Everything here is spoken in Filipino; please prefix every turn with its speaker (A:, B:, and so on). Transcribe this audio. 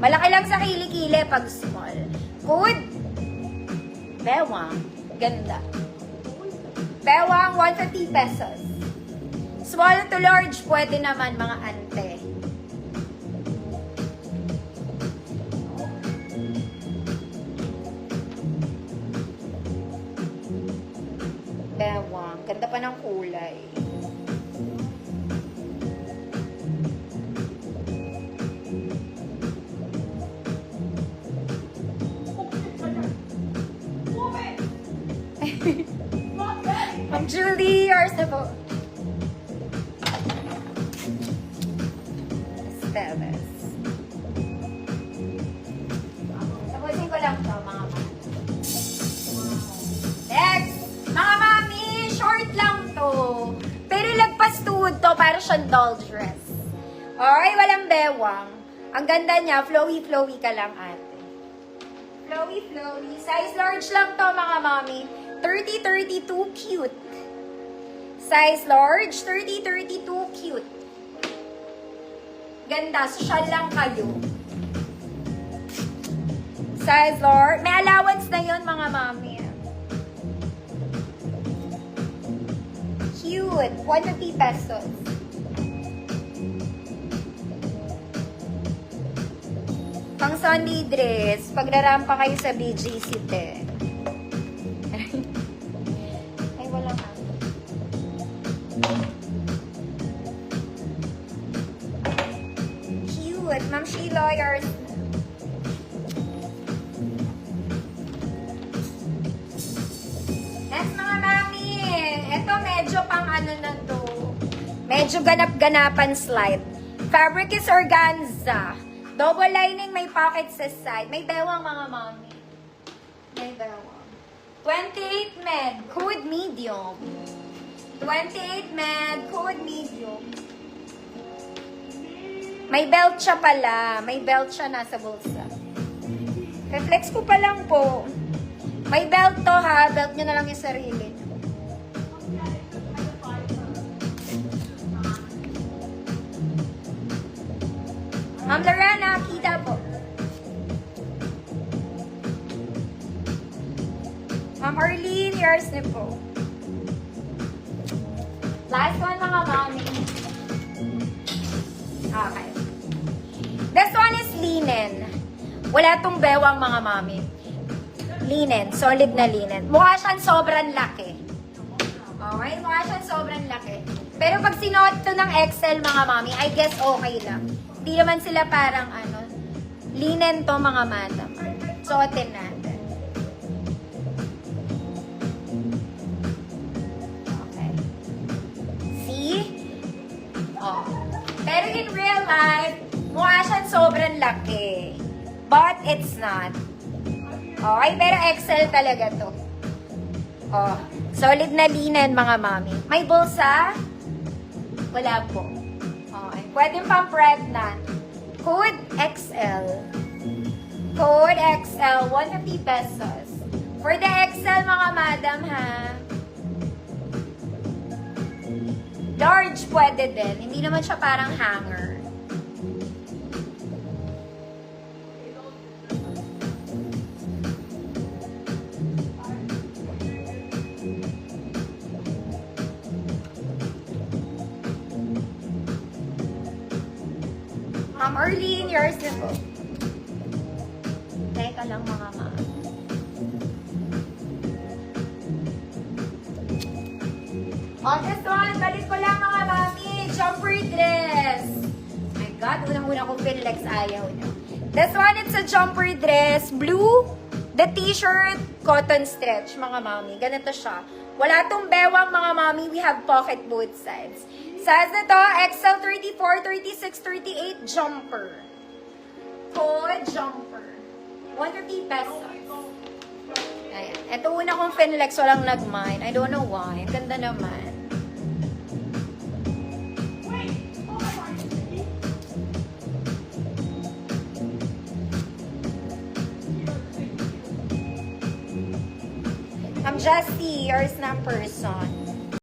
A: Malaki lang sa kilikili pag small. Good. Bewang. Ganda. Bewang, 150 pesos. Small to large, pwede naman mga ante. Bewang. Ganda pa ng kulay. Ma'am Julie, yours na po. Esteves. Tapusin ko lang to, mga mami. Next! Mga mami, short lang to. Pero lagpas tuhod to, para siyang doll dress. Alright, walang bewang. Ang ganda niya, flowy-flowy ka lang ate. Flowy-flowy. Size large lang to, mga mami. 30-32, cute. Size large, 30-32, cute. Ganda, social lang kayo. Size large. May allowance na yon mga mami. Cute. 150 pesos. Pang Sunday dress. Pagrarampa kayo sa BGC, te. Ay, wala ka. Cute. Ma'am Sheila, yours. Next, mga mami. Ito, medyo pang ano na to. Medyo ganap-ganapan slide. Fabric is organza. Double lining, may pocket sa side. May bewang, mga mami. May bewang. 28 med, code medium. 28 med, code medium. May belt siya pala. May belt siya nasa bulsa. Reflex ko pa lang po. May belt to ha. Belt nyo na lang yung sarili nyo. Ma'am Lorena, kita po. Ma'am Arlene, yours na po. Last one, mga mami. Okay. This one is linen. Wala tong bewang, mga mami. Linen. Solid na linen. Mukha siyang sobrang laki. Okay? Mukha siyang sobrang laki. Pero pag sinuot to ng XL, mga mami, I guess okay lang. Hindi naman sila parang ano. Linen to, mga madam. Suotin natin. Okay. See? Oh. Pero in real life, mukha siyang sobrang laki. But it's not. Okay, pero XL talaga to. Oh, solid na linen, mga mami. May bulsa? Wala po. Okay, pwede pang pregnant. Code XL. Code XL, 150 pesos. For the XL, mga madam, ha? Large pwede din. Hindi naman siya parang hanger. Ma'am Arlene, yours na po. Teka lang, mga ma'am. On this one, balik ko lang, mga mami. Jumper dress. My God, unang-una kong pinlex, ayaw nyo. This one, it's a jumper dress. Blue. The t-shirt, cotton stretch, mga mami. Ganito siya. Wala tong bewang, mga mami. We have pocket both sides. Size na to, XL 34, 36, 38, jumper. Code jumper. 150 pesos. Ayan. Ito una kong Finlex, walang nag-mine. I don't know why. Ang ganda naman. I'm Justy, yours na person.